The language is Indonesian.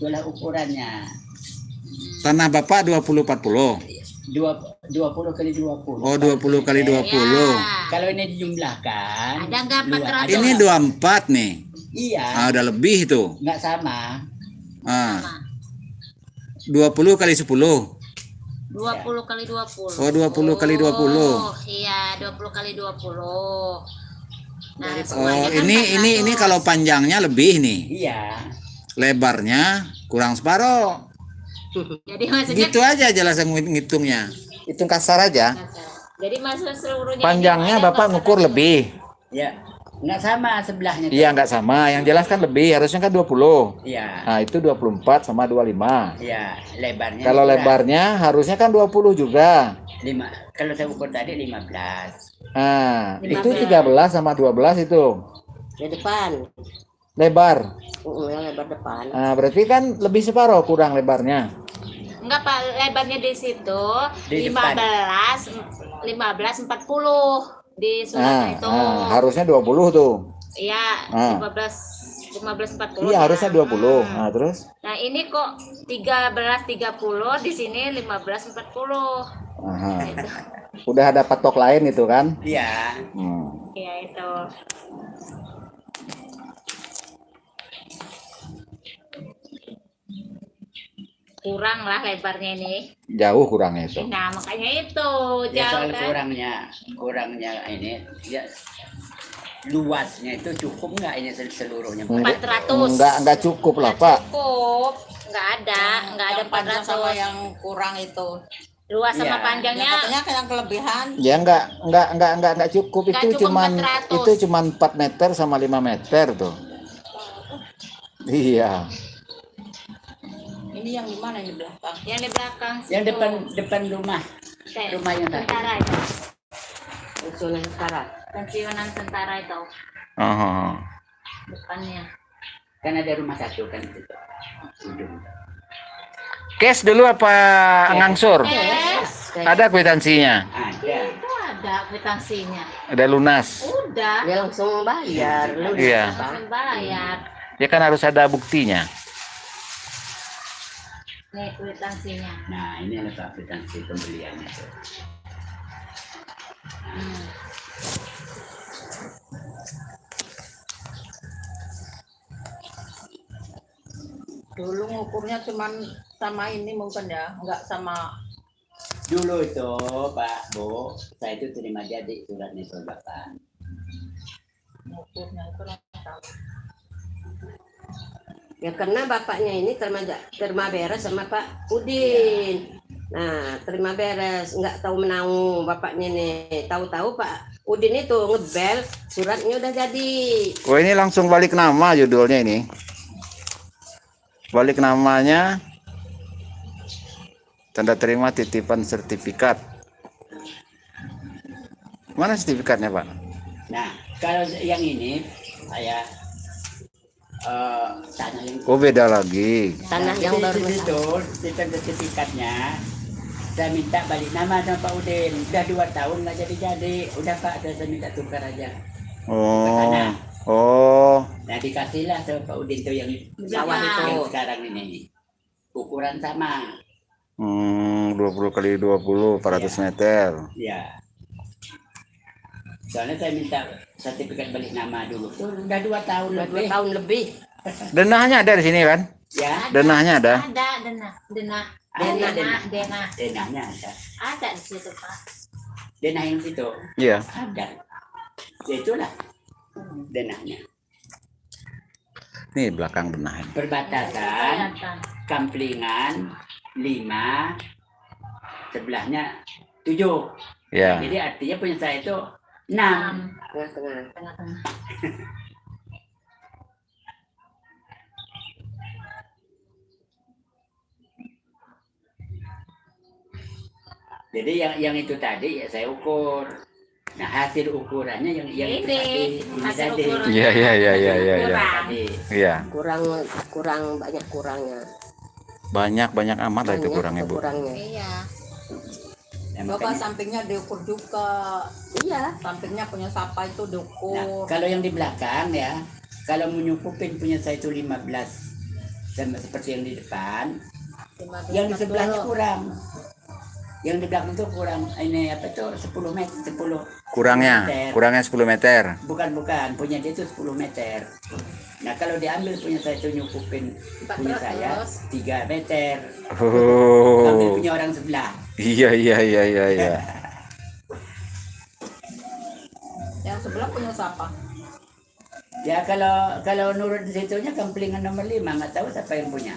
itulah ukurannya. Tanah Bapak 20-40. 20 kali 20. Oh, 20 kali 20. Ya. Kalau ini dijumlahkan. Ada nggak 400? Ini 24 nih. Iya. Udah lebih tuh. Nggak sama. 20 kali 10. 20 kali 20. Oh, 20 kali 20. Iya, 20 kali 20. Nah, Oh, ini kalau panjangnya lebih nih. Iya. Lebarnya kurang separuh. jadi maksudnya Gitu aja jelasan ngitungnya. Hitung kasar aja. jadi maksud seluruhnya Panjangnya ini ada Bapak nggak ngukur 400? lebih. Ya. Nggak sama sebelahnya. Iya, nggak sama. Yang jelas kan lebih, harusnya kan 20. Iya. Nah, itu 24 sama 25. Iya, lebarnya. Kalau kurang. lebarnya harusnya kan 20 juga. 5. Kalau saya ukur tadi 15. Nah, 15. itu 13 sama 12 itu. Di depan. Lebar. Yang lebar depan. Nah, berarti kan lebih separuh kurang lebarnya. Enggak Pak, lebarnya di situ Di 15 40 di suratnya itu. Harusnya 20 tuh. Iya, Ah. 15 40. Iya, ya. harusnya 20. Nah, terus? Nah, ini kok 13 30, di sini 15 40. Aha. Udah ada patok lain itu kan? Iya. Iya, itu. Kurang lah lebarnya ini. Jauh kurangnya itu. Nah, makanya itu Ya jauh soal kan. kurangnya ini ya luasnya itu cukup nggak ini seluruhnya? 400. Enggak cukup lah, Pak. Cukup. Nggak ada Yang panjang sama 400. yang kurang itu. Luas sama Iya. Ya, panjangnya. katanya yang kelebihan. Ya enggak cukup. Nggak Itu cukup cuman 400. itu cuman 4 meter sama 5 meter tuh. Iya. Ini yang di mana yang di belakang? Yang di belakang. Yang situ. depan rumah. Kayak rumah yang tadi. tentara itu. Usulan sekarang. Pensiunan tentara itu Oh. depannya. Kan ada rumah satu kan itu. Ujung. Cash dulu apa ngangsur? Yes. Ada kwitansinya. Ada. Itu ada kwitansinya. Ada lunas. Udah. Dia langsung bayar. Lu Iya. Langsung bayar. Ya kan harus ada buktinya. Nih kwitansinya. Nah ini adalah kwitansi pembeliannya. dulu ngukurnya cuman sama ini mungkin ya, enggak sama. Dulu itu Pak Bu, saya itu terima jadi suratnya itu Bapak. Ngukurnya itu lah tahu. Ya karena bapaknya ini terima beres sama Pak Udin. Nah, terima beres, nggak tahu menanggung bapaknya nih. Tahu-tahu Pak Udin itu ngebel, suratnya udah jadi. Oh, ini langsung balik nama judulnya ini. Balik namanya. Tanda terima titipan sertifikat. Mana sertifikatnya, Pak? Nah kalau yang ini saya tanah yang Oh, beda lagi. Tanah yang baru itu sertifikatnya saya minta balik nama sama Pak Udin. Udah 2 tahun nggak jadi. Udah Pak, saya minta tukar aja. Oh. Tanah. Oh. Nah dikasihlah sama Pak Udin tuh yang Sawah itu. yang sekarang ini. Ukuran sama. 20 kali 20 400 meter. Ya. Soalnya saya minta sertifikat balik nama dulu. Tuh, udah 2 tahun Udah 2 lebih. tahun lebih. Denahnya ada di sini kan? Ya. Denahnya ada. Ada denah. Denahnya ada. Ada di situ Pak. Denah yang itu Iya. ada. Ya itulah denahnya. Nih belakang denahnya. Perbatasan Kelihatan. Kamplingan 5, sebelahnya 7. Ya. Jadi artinya punya saya itu 6. Tengah-tengah. Tengah-tengah. Jadi yang itu tadi ya saya ukur. Nah hasil ukurannya yang itu tadi. Ini hasil tadi. ukuran. Iya. Tadi. Iya. Kurang banyak kurangnya. Banyak amat lah itu Banyak kurangnya, Bu. kurangnya. Iya. Nah, Bapak makanya- sampingnya diukur juga. Iya. Sampingnya punya sapa itu Nah, diukur. kalau yang di belakang ya, kalau menyukupin punya saya itu 15 seperti yang di depan. 15, Yang di sebelahnya 40. kurang. Yang di belakang itu kurang. Ini apa itu 10 meter 10 Kurangnya, meter. kurangnya 10 meter. Bukan, punya dia itu 10 meter. Nah kalau diambil punya saya itu nyukupin punya saya 3 meter. Ambil Oh, punya orang sebelah. iya. Yang sebelah punya siapa? Ya kalau nurut di situnya kamplingan nomor 5, nggak tahu siapa yang punya.